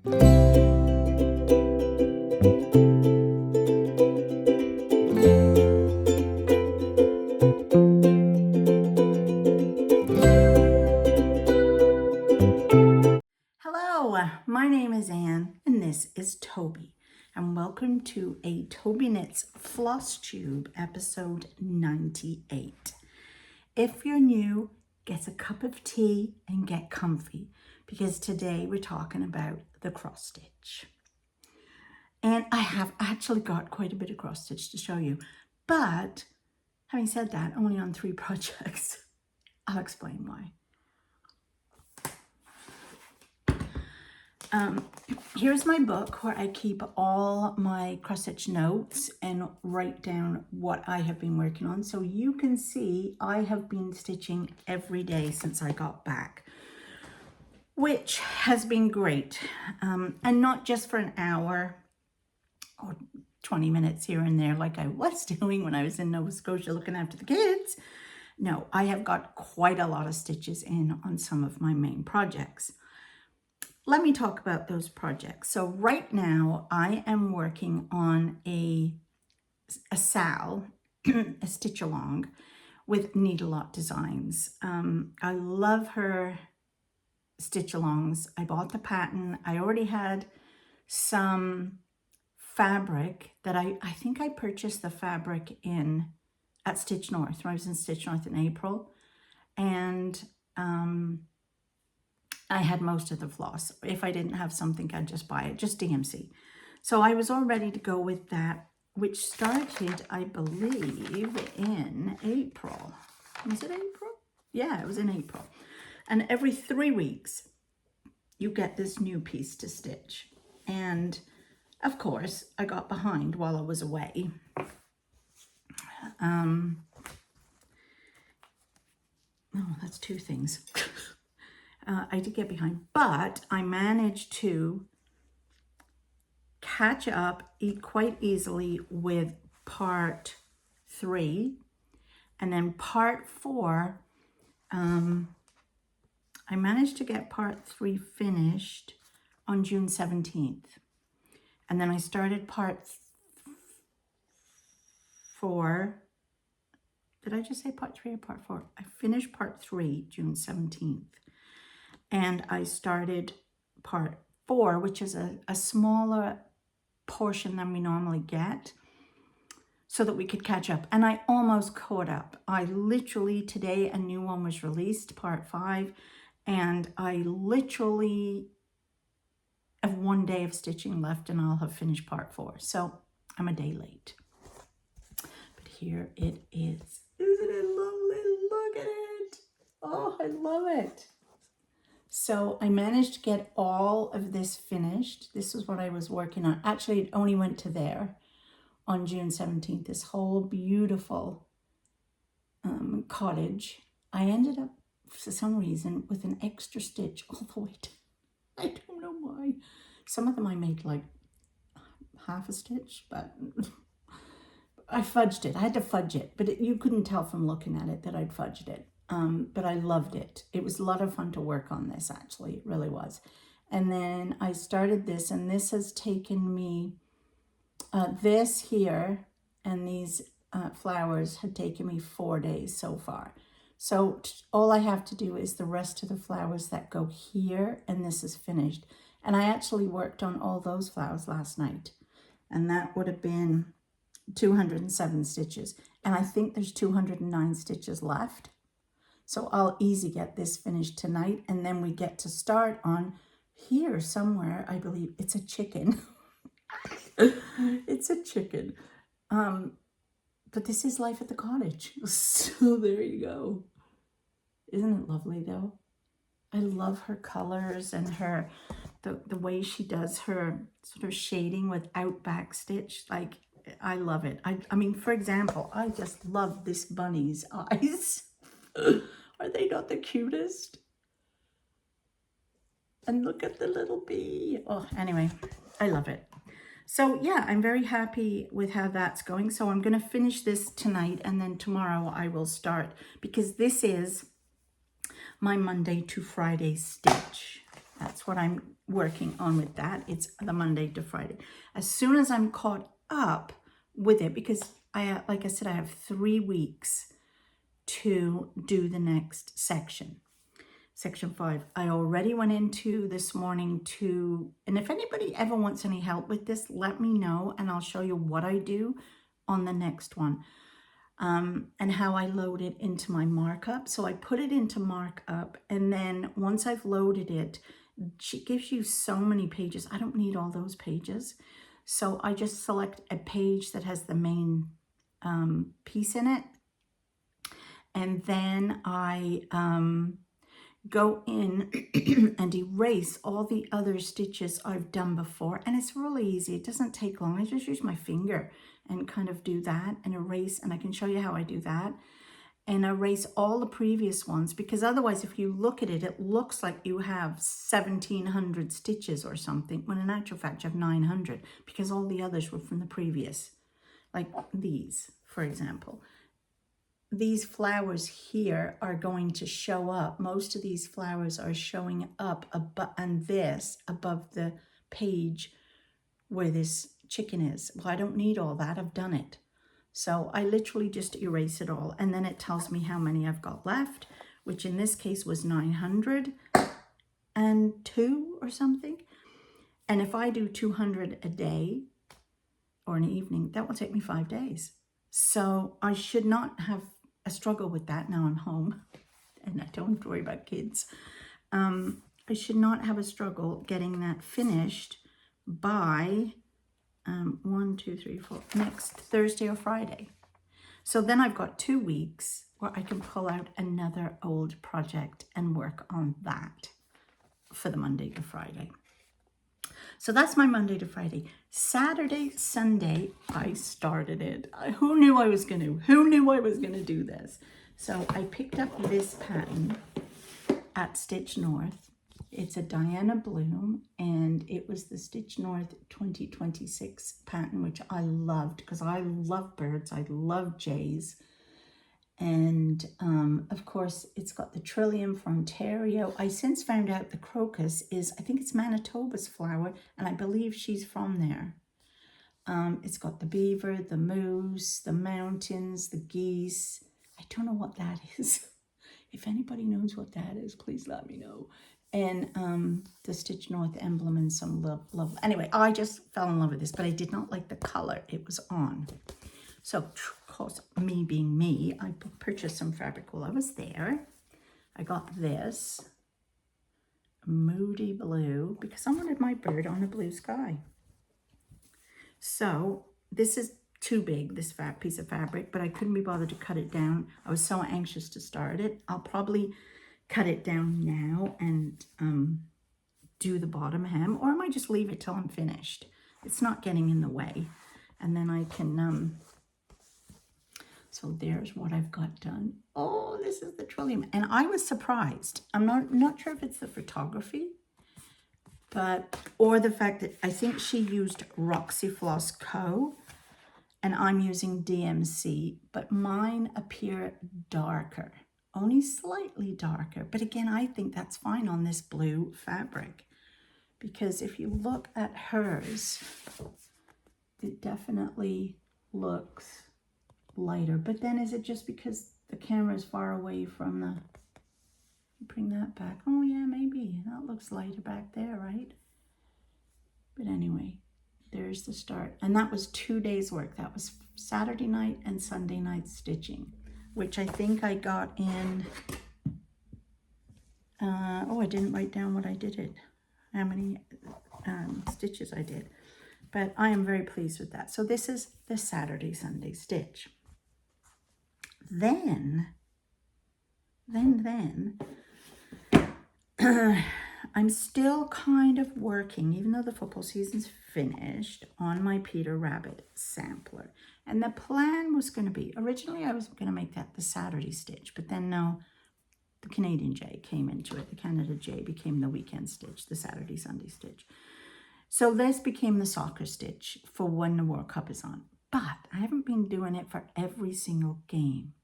Hello, my name is Anne and this is Toby, and welcome to a Tobyknits Flosstube episode 98. If you're new, get a cup of tea and get comfy, because today we're talking about the cross stitch. And I have actually got quite a bit of cross stitch to show you, but having said that, only on 3 projects. I'll explain why. Here's my book where I keep all my cross stitch notes and write down what I have been working on. So you can see I have been stitching every day since I got back, which has been great. And not just for an hour or 20 minutes here and there like I was doing when I was in Nova Scotia looking after the kids. No, I have got quite a lot of stitches in on some of my main projects. Let me talk about those projects. So right now I am working on a sal, a stitch along with Needle-Lot Designs. I love her stitch alongs. I bought the pattern. I already had some fabric that I think I purchased the fabric at Stitch North when I was in Stitch North in April. And I had most of the floss. If I didn't have something, I'd just buy it, just DMC. So I was all ready to go with that, which started, I believe, in April. Was it April? Yeah, it was in April. And every 3 weeks, you get this new piece to stitch. And of course, I got behind while I was away. Oh, that's 2 things. I did get behind, but I managed to catch up quite easily with part 3, and then part 4, I managed to get part 3 finished on June 17th. And then I started part 4. Did I just say part 3 or part 4? I finished part 3 June 17th. And I started part 4, which is a smaller portion than we normally get, so that we could catch up. And I almost caught up. I literally, today a new one was released, part 5, and I literally have 1 day of stitching left and I'll have finished part 4. So I'm a day late. But here it is. Isn't it lovely? Look at it. Oh, I love it. So I managed to get all of this finished. This is what I was working on. Actually, it only went to there on June 17th, this whole beautiful cottage. I ended up, for some reason, with an extra stitch all the way to, I don't know why. Some of them I made like half a stitch, but I fudged it. I had to fudge it, but you couldn't tell from looking at it that I'd fudged it. But I loved it. It was a lot of fun to work on this, actually. It really was. And then I started this, and this has taken me, this here and these flowers had taken me 4 days so far. So all I have to do is the rest of the flowers that go here, and this is finished. And I actually worked on all those flowers last night, and that would have been 207 stitches. And I think there's 209 stitches left. So I'll easy get this finished tonight, and then we get to start on here somewhere. I believe it's a chicken. It's a chicken. But this is life at the cottage. So there you go. Isn't it lovely though? I love her colors and her the way she does her sort of shading without backstitch. Like, I love it. I mean, for example, I just love this bunny's eyes. Are they not the cutest? And look at the little bee. Oh, anyway, I love it. So yeah, I'm very happy with how that's going. So I'm going to finish this tonight, and then tomorrow I will start, because this is my Monday to Friday stitch. That's what I'm working on with that. It's the Monday to Friday. As soon as I'm caught up with it, because like I said, I have 3 weeks to do the next section. Section 5. I already went into this morning and if anybody ever wants any help with this, let me know and I'll show you what I do on the next one. And how I load it into my markup. So I put it into markup, and then once I've loaded it, she gives you so many pages. I don't need all those pages. So I just select a page that has the main piece in it. And then I go in and erase all the other stitches I've done before. And it's really easy. It doesn't take long. I just use my finger and kind of do that and erase. And I can show you how I do that. And erase all the previous ones, because otherwise if you look at it, it looks like you have 1,700 stitches or something, when in actual fact you have 900, because all the others were from the previous. Like these, for example. These flowers here are going to show up. Most of these flowers are showing up above the page where this chicken is. Well, I don't need all that. I've done it. So I literally just erase it all. And then it tells me how many I've got left, which in this case was 902 or something. And if I do 200 a day or an evening, that will take me 5 days. So I should not have a struggle with that. Now I'm home and I don't have to worry about kids. I should not have a struggle getting that finished by 1, 2, 3, 4 next Thursday or Friday. So then I've got 2 weeks where I can pull out another old project and work on that for the Monday to Friday. So that's my Monday to Friday. Saturday, Sunday, I started it. Who knew I was going to do this? So I picked up this pattern at Stitch North. It's a Diana Bloom, and it was the Stitch North 2026 pattern, which I loved because I love birds. I love jays. And of course, it's got the Trillium for Ontario. I since found out the crocus is, I think it's Manitoba's flower, and I believe she's from there. It's got the beaver, the moose, the mountains, the geese. I don't know what that is. If anybody knows what that is, please let me know. And the Stitch North emblem and some love. Anyway, I just fell in love with this, but I did not like the color it was on. So, of course, me being me, I purchased some fabric while I was there. I got this Moody Blue because I wanted my bird on a blue sky. So this is too big, this fat piece of fabric, but I couldn't be bothered to cut it down. I was so anxious to start it. I'll probably cut it down now and do the bottom hem, or I might just leave it till I'm finished. It's not getting in the way. And then I can... So there's what I've got done. Oh, this is the Trillium. And I was surprised. I'm not sure if it's the photography, or the fact that I think she used Roxy Floss Co. and I'm using DMC, but mine appear darker, only slightly darker. But again, I think that's fine on this blue fabric, because if you look at hers, it definitely looks lighter. But then is it just because the camera is far away from the... Bring that back. Oh yeah, maybe that looks lighter back there, right? But anyway, there's the start. And that was 2 days work. That was Saturday night and Sunday night stitching, which I think I got in... I didn't write down what I did it, how many stitches I did. But I am very pleased with that. So this is the Saturday, Sunday stitch. Then I'm still kind of working, even though the football season's finished, on my Peter Rabbit sampler. And the plan was going to be, originally I was going to make that the Saturday stitch, but then no, the Canadian J came into it. The Canada J became the weekend stitch, the Saturday, Sunday stitch. So this became the soccer stitch for when the World Cup is on. But I haven't been doing it for every single game,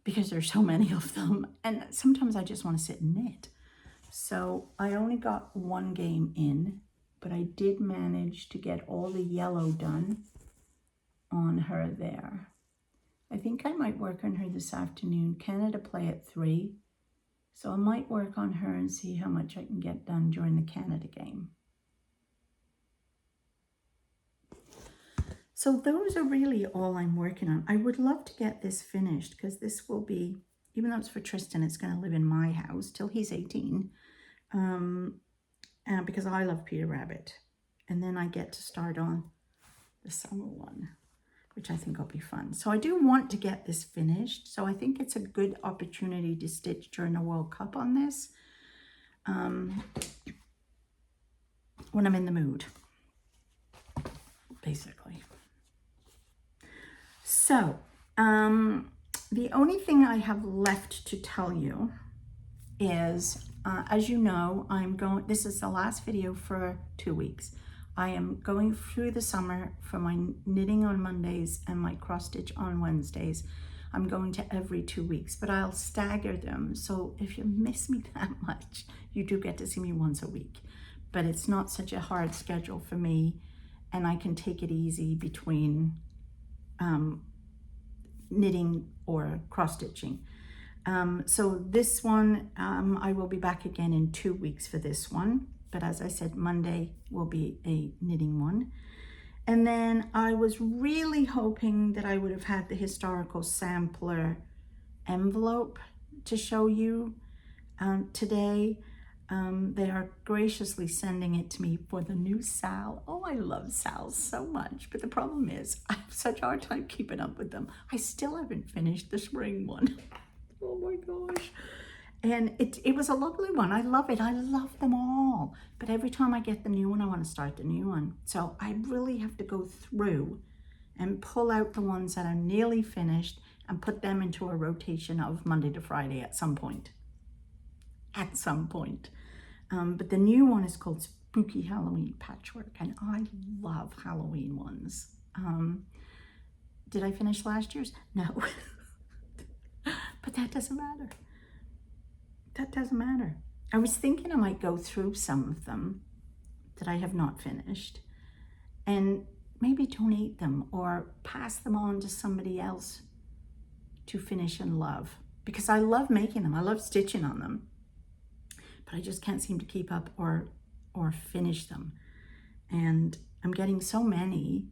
because there's so many of them. And sometimes I just want to sit and knit. So I only got one game in, but I did manage to get all the yellow done on her there. I think I might work on her this afternoon. Canada play at 3. So I might work on her and see how much I can get done during the Canada game. So those are really all I'm working on. I would love to get this finished because this will be, even though it's for Tristan, it's going to live in my house till he's 18. Because I love Peter Rabbit. And then I get to start on the summer one, which I think will be fun. So I do want to get this finished. So I think it's a good opportunity to stitch during the World Cup on this. When I'm in the mood, basically. So, the only thing I have left to tell you is, as you know, this is the last video for 2 weeks. I am going through the summer for my knitting on Mondays and my cross stitch on Wednesdays. I'm going to every 2 weeks, but I'll stagger them. So if you miss me that much, you do get to see me once a week. But it's not such a hard schedule for me, and I can take it easy between knitting or cross stitching. So this one, I will be back again in 2 weeks for this one. But as I said, Monday will be a knitting one. And then I was really hoping that I would have had the historical sampler envelope to show you today. They are graciously sending it to me for the new Sal. Oh, I love Sal so much. But the problem is I have such a hard time keeping up with them. I still haven't finished the spring one. Oh my gosh. And it was a lovely one. I love it. I love them all. But every time I get the new one, I want to start the new one. So I really have to go through and pull out the ones that are nearly finished and put them into a rotation of Monday to Friday at some point. At some point. But the new one is called Spooky Halloween Patchwork. And I love Halloween ones. Did I finish last year's? No. But that doesn't matter. That doesn't matter. I was thinking I might go through some of them that I have not finished and maybe donate them or pass them on to somebody else to finish and love, because I love making them. I love stitching on them, but I just can't seem to keep up or finish them. And I'm getting so many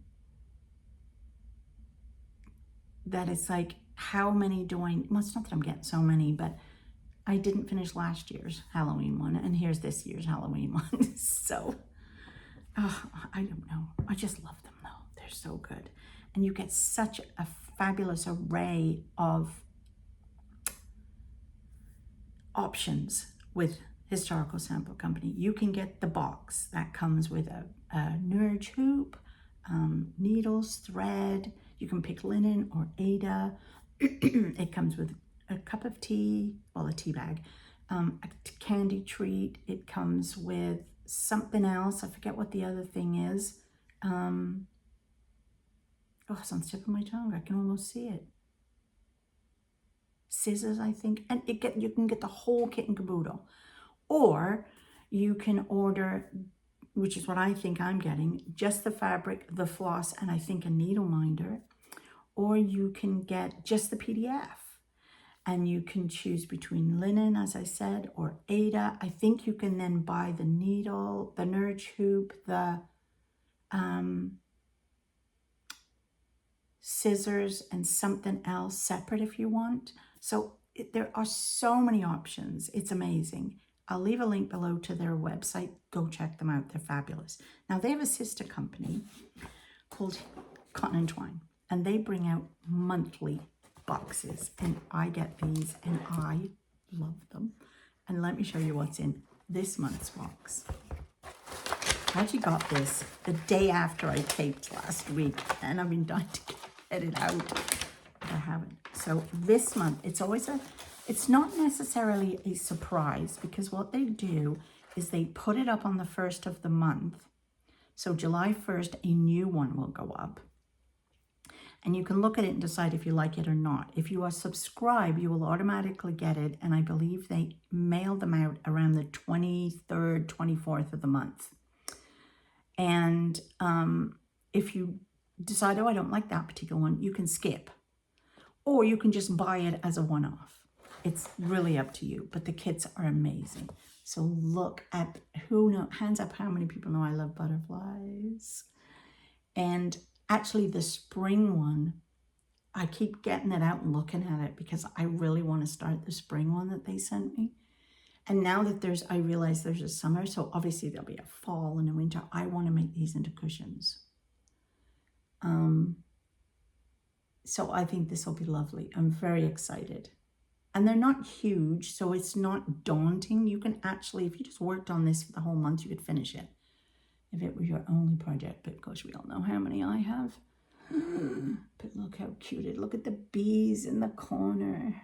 that it's like, how many do I, well, it's not that I'm getting so many, but I didn't finish last year's Halloween one, and here's this year's Halloween one. So, I don't know. I just love them though. They're so good. And you get such a fabulous array of options with Historical Sample Company. You can get the box that comes with a nurge hoop, needles, thread. You can pick linen or Ada. It comes with a cup of tea, well, a tea bag, a candy treat. It comes with something else. I forget what the other thing is. Oh, it's on the tip of my tongue. I can almost see it. Scissors, I think. And you can get the whole kit and caboodle. Or you can order, which is what I think I'm getting, just the fabric, the floss, and I think a needle minder. Or you can get just the PDF. And you can choose between linen, as I said, or Ada. I think you can then buy the needle, the nurge hoop, the scissors, and something else separate if you want. So there are so many options. It's amazing. I'll leave a link below to their website. Go check them out. They're fabulous. Now, they have a sister company called Cottage and Twine, and they bring out monthly boxes, and I get these and I love them. And let me show you what's in this month's box. I actually got this the day after I taped last week, and I've been dying to get it out, but I haven't. So this month, it's not necessarily a surprise, because what they do is they put it up on the 1st of the month. So July 1st, a new one will go up. And you can look at it and decide if you like it or not. If you are subscribed, you will automatically get it. And I believe they mail them out around the 23rd, 24th of the month. And if you decide, oh, I don't like that particular one, you can skip. Or you can just buy it as a one-off. It's really up to you. But the kits are amazing. So look at, hands up how many people know I love butterflies. And actually the spring one, I keep getting it out and looking at it because I really want to start the spring one that they sent me. And now that I realize there's a summer, so obviously there'll be a fall and a winter. I want to make these into cushions. So I think this will be lovely. I'm very excited. And they're not huge, so it's not daunting. You can actually, if you just worked on this for the whole month, you could finish it. If it was your only project, but of course we all know how many I have. But look how cute it, look at the bees in the corner.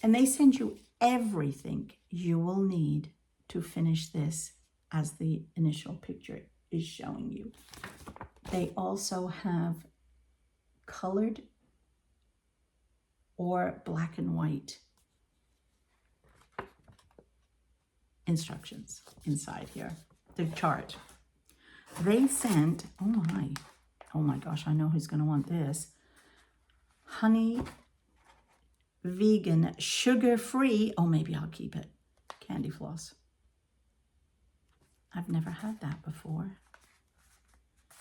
And they send you everything you will need to finish this as the initial picture is showing you. They also have colored or black and white instructions inside here, the chart. They sent, oh my gosh, I know who's going to want this. Honey, vegan, sugar-free, oh, maybe I'll keep it, candy floss. I've never had that before.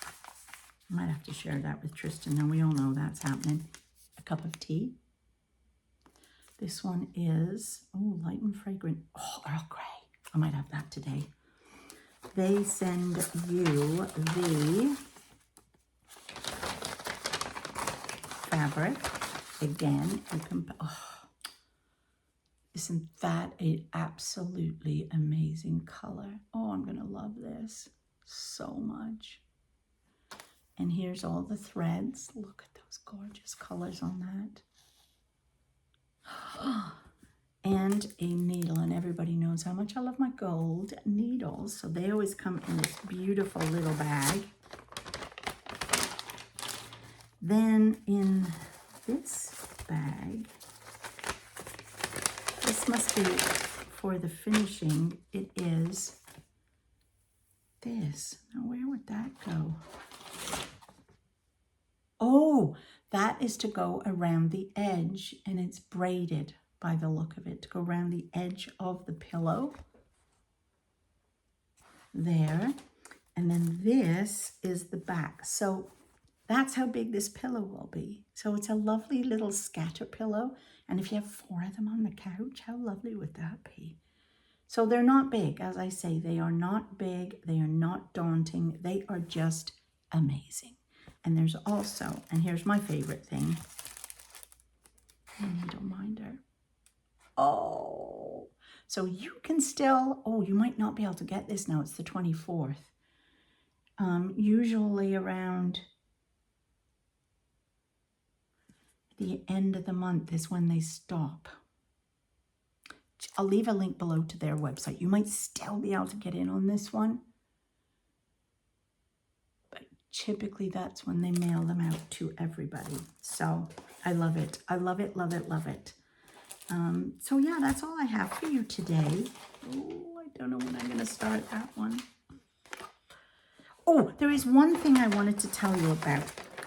I might have to share that with Tristan. Now we all know that's happening. A cup of tea. This one is, oh, light and fragrant. Oh, Earl Grey. I might have that today. They send you the fabric. Again, you can, isn't that an absolutely amazing color? Oh, I'm going to love this so much. And here's all the threads. Look at those gorgeous colors on that. And a needle, and everybody knows how much I love my gold needles. So they always come in this beautiful little bag. Then in this bag, this must be for the finishing. It is this. Now where would that go? Oh, that is to go around the edge, and it's braided by the look of it, to go around the edge of the pillow. There. And then this is the back. So that's how big this pillow will be. So it's a lovely little scatter pillow. And if you have 4 of them on the couch, how lovely would that be? So they're not big. As I say, they are not big. They are not daunting. They are just amazing. And there's also, and here's my favorite thing, a needle minder. Oh, so you can still, oh, you might not be able to get this now. It's the 24th. Usually around the end of the month is when they stop. I'll leave a link below to their website. You might still be able to get in on this one. But typically that's when they mail them out to everybody. So I love it. I love it, love it, love it. So yeah, that's all I have for you today. Oh, I don't know when I'm going to start that one. Oh, there is one thing I wanted to tell you about.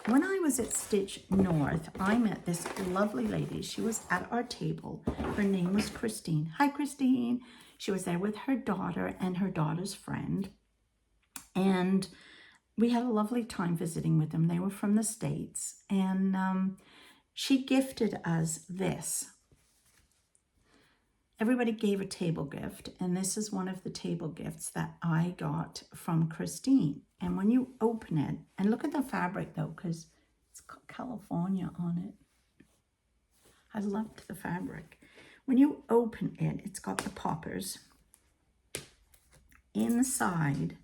When I was at Stitch North, I met this lovely lady. She was at our table. Her name was Christine. Hi, Christine. She was there with her daughter and her daughter's friend. And we had a lovely time visiting with them. They were from the States. And she gifted us this. Everybody gave a table gift, and this is one of the table gifts that I got from Christine. And when you open it, and look at the fabric though, because it's got California on it. I loved the fabric. When you open it, it's got the poppers. Inside,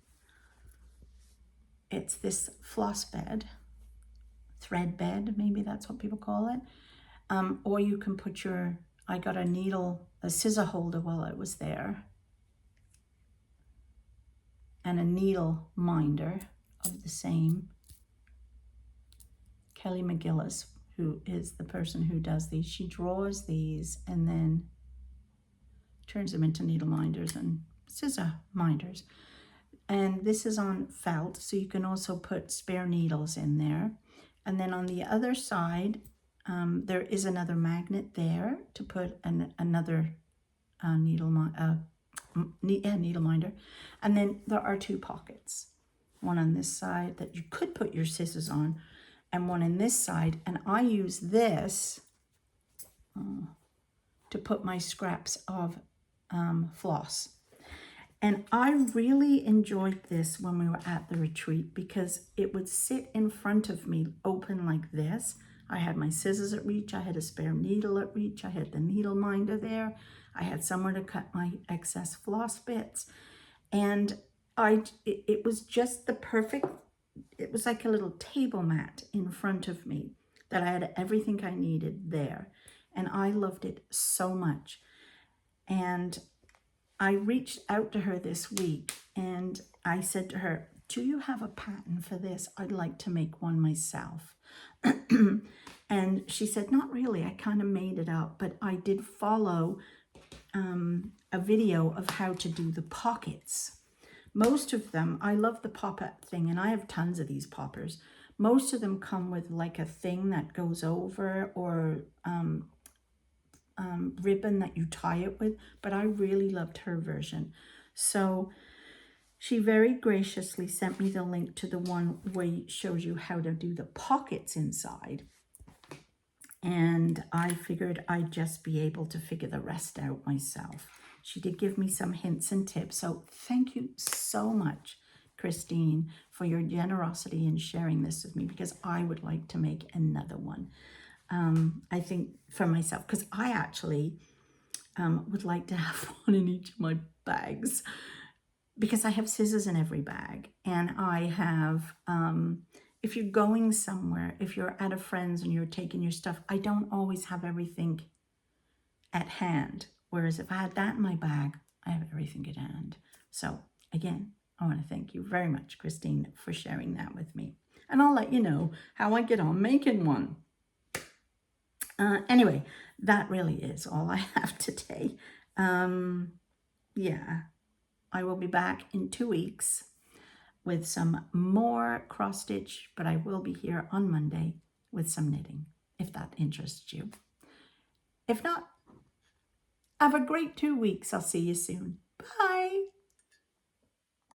it's this floss bed, thread bed, maybe that's what people call it. Or you can put your, I got a scissor holder while I was there, and a needle minder of the same. Kelly McGillis, who is the person who does these. She draws these and then turns them into needle minders and scissor minders. And this is on felt, so you can also put spare needles in there. And then on the other side, there is another magnet there to put another needle minder. And then there are two pockets. One on this side that you could put your scissors on, and one in this side. And I use this to put my scraps of floss. And I really enjoyed this when we were at the retreat because it would sit in front of me open like this. I had my scissors at reach, I had a spare needle at reach, I had the needle minder there, I had somewhere to cut my excess floss bits. And it was just the perfect, it was like a little table mat in front of me that I had everything I needed there. And I loved it so much. And I reached out to her this week and I said to her, do you have a pattern for this? I'd like to make one myself. And she said, not really. I kind of made it up, but I did follow a video of how to do the pockets. Most of them, I love the pop-up thing, and I have tons of these poppers. Most of them come with like a thing that goes over or ribbon that you tie it with, but I really loved her version. So she very graciously sent me the link to the one where it shows you how to do the pockets inside. And I figured I'd just be able to figure the rest out myself. She did give me some hints and tips. So thank you so much, Christine, for your generosity in sharing this with me, because I would like to make another one. I think for myself, because I actually would like to have one in each of my bags, because I have scissors in every bag. And I have, if you're going somewhere, if you're at a friend's and you're taking your stuff, I don't always have everything at hand. Whereas if I had that in my bag, I have everything at hand. So again, I want to thank you very much, Christine, for sharing that with me. And I'll let you know how I get on making one. Anyway, that really is all I have today. Yeah, I will be back in 2 weeks with some more cross stitch, but I will be here on Monday with some knitting, if that interests you. If not, have a great 2 weeks. I'll see you soon. Bye.